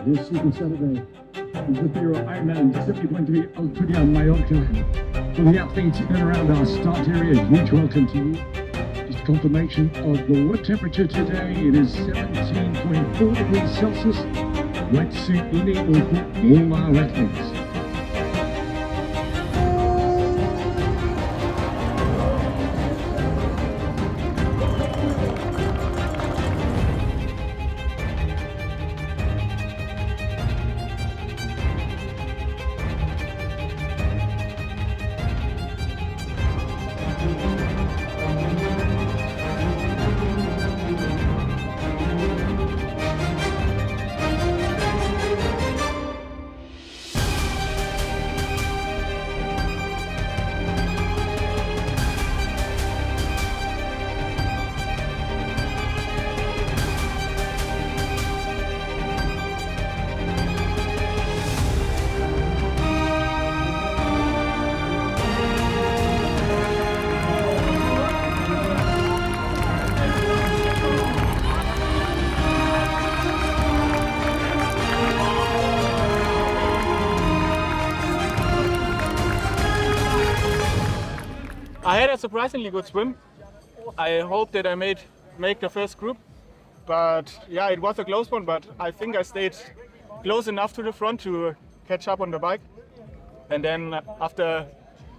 This Super Saturday, Zafiro IRONMAN 70.3 Alcúdia-Mallorca. For the athletes in and around our start area, huge welcome to you. Just confirmation of the wet temperature today. It is 17.4 degrees Celsius. Wetsuit needed for all our athletes. I had a surprisingly good swim. I hope that I make the first group, but yeah, it was a close one, but I think I stayed close enough to the front to catch up on the bike. And then after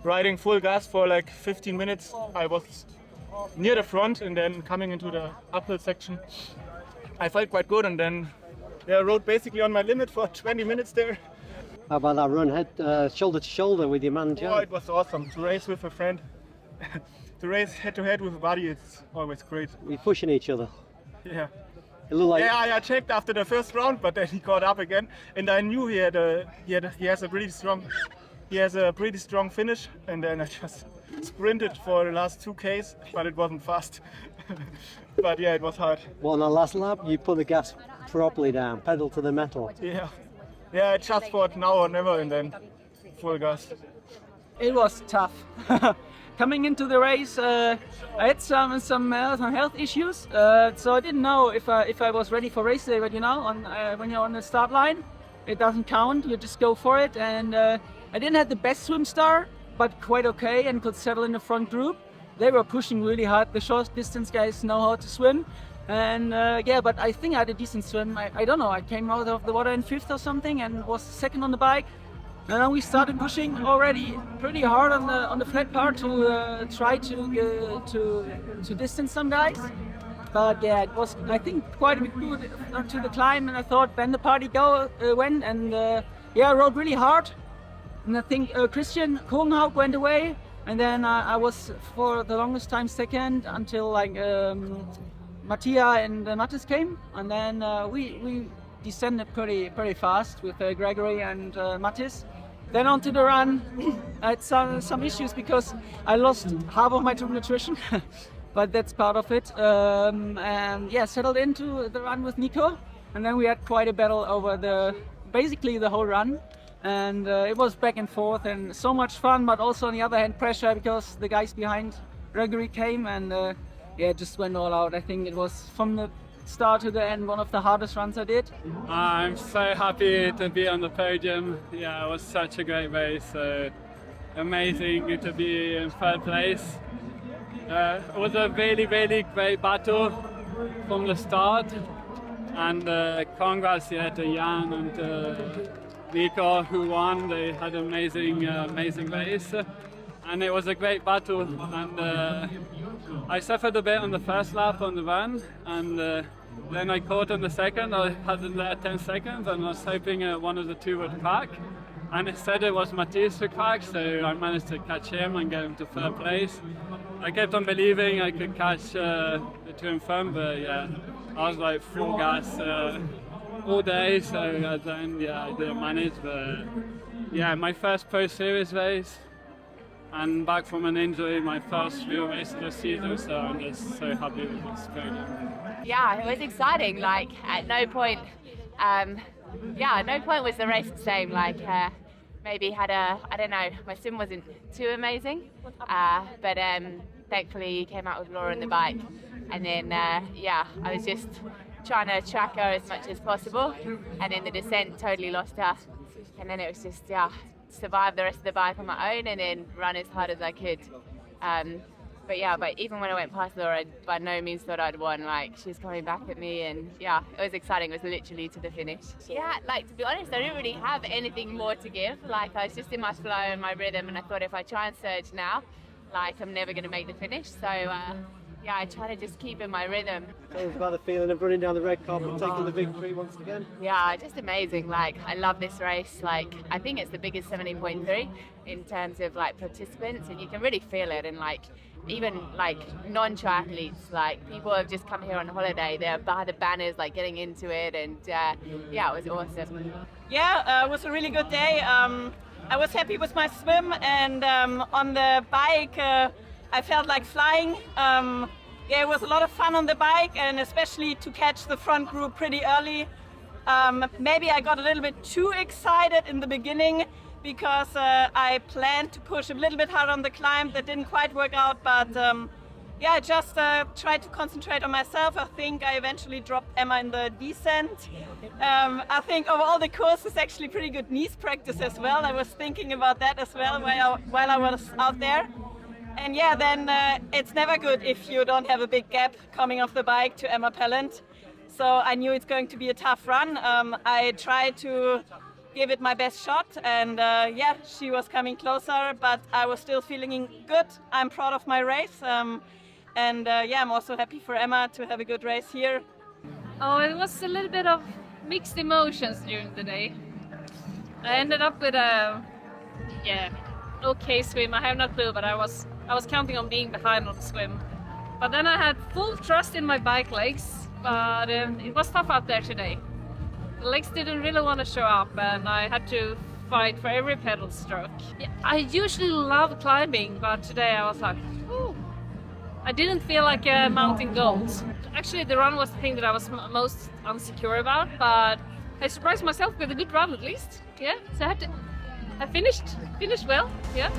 riding full gas for like 15 minutes, I was near the front, and then coming into the uphill section, I felt quite good, and then I rode basically on my limit for 20 minutes there. How about that run shoulder to shoulder with your man, Joe? Oh, it was awesome to race with a friend. To race head to head with a buddy, it's always great. We're pushing each other. Yeah. It looked like... Yeah, I checked after the first round, but then he caught up again, and I knew he has a pretty strong finish, and then I just sprinted for the last 2Ks, but it wasn't fast. But yeah, it was hard. Well, on the last lap, you put the gas properly down, pedal to the metal. Yeah, I just thought now or never, and then full gas. It was tough. Coming into the race, I had some health issues, so I didn't know if I was ready for race day. But you know, when you're on the start line, it doesn't count. You just go for it. And I didn't have the best swim start, but quite okay, and could settle in the front group. They were pushing really hard. The short distance guys know how to swim, and yeah. But I think I had a decent swim. I don't know. I came out of the water in 5th or something, and was second on the bike. And then we started pushing already pretty hard on the flat part to try to distance some guys. But yeah, it was, I think, quite a bit good to the climb, and I thought when the party went, and yeah, I rode really hard. And I think Christian Kohlhaug went away, and then I was for the longest time second until like Mattia and Mattis came, and then we descended pretty fast with Gregory and Mattis. Then onto the run, I had some issues because I lost half of my nutrition, but that's part of it. And yeah, settled into the run with Nico, and then we had quite a battle over basically the whole run. And it was back and forth and so much fun, but also on the other hand pressure because the guys behind Gregory came, and yeah, it just went all out. I think it was from the start to the end one of the hardest runs I did. I'm so happy to be on the podium. Yeah, it was such a great race. Amazing to be in 3rd place. It was a really great battle from the start, and congrats to Jan and Nico who won. They had an amazing race, and it was a great battle. And I suffered a bit on the first lap on the run, and then I caught on the second. I had in there 10 seconds, and I was hoping one of the two would crack. And instead it was Matthias who cracked, so I managed to catch him and get him to 3rd place. I kept on believing I could catch the two in front, but yeah, I was like full gas all day, so then yeah, I didn't manage. But yeah, my first Pro Series race, and back from an injury, my first real race of the season, so I'm just so happy with this podium. Yeah, it was exciting. Like at no point, was the race the same. Like maybe I don't know, my swim wasn't too amazing, but thankfully he came out with Laura on the bike, and then I was just trying to track her as much as possible, and in the descent totally lost her. And then it was just survive the rest of the bike on my own and then run as hard as I could. But even when I went past Laura, I by no means thought I'd won. Like, she was coming back at me, and yeah, it was exciting. It was literally to the finish. Yeah, like, to be honest, I didn't really have anything more to give. Like, I was just in my flow and my rhythm, and I thought if I try and surge now, like, I'm never going to make the finish. So yeah, I try to just keep in my rhythm. Tell us about the feeling of running down the red carpet and taking the victory once again. Yeah, just amazing. Like, I love this race. Like, I think it's the biggest 70.3 in terms of like participants, and you can really feel it. And like, even like non-triathletes, like people have just come here on holiday. They're by the banners, like getting into it, and yeah, it was awesome. Yeah, it was a really good day. I was happy with my swim, and on the bike, I felt like flying. Yeah, it was a lot of fun on the bike, and especially to catch the front group pretty early. Maybe I got a little bit too excited in the beginning because I planned to push a little bit hard on the climb. That didn't quite work out, but yeah, I just tried to concentrate on myself. I think I eventually dropped Emma in the descent. I think of all the courses, actually pretty good knees practice as well. I was thinking about that as well while I was out there. And yeah, then it's never good if you don't have a big gap coming off the bike to Emma Pallant. So I knew it's going to be a tough run. I tried to give it my best shot, and yeah, she was coming closer, but I was still feeling good. I'm proud of my race, and yeah, I'm also happy for Emma to have a good race here. Oh, it was a little bit of mixed emotions during the day. I ended up with a okay swim. I have no clue, but I was counting on being behind on the swim. But then I had full trust in my bike legs, but it was tough out there today. The legs didn't really want to show up, and I had to fight for every pedal stroke. Yeah, I usually love climbing, but today I was like, ooh. I didn't feel like mounting goals. Actually, the run was the thing that I was most unsecure about, but I surprised myself with a good run at least. Yeah, so I finished well. Yeah.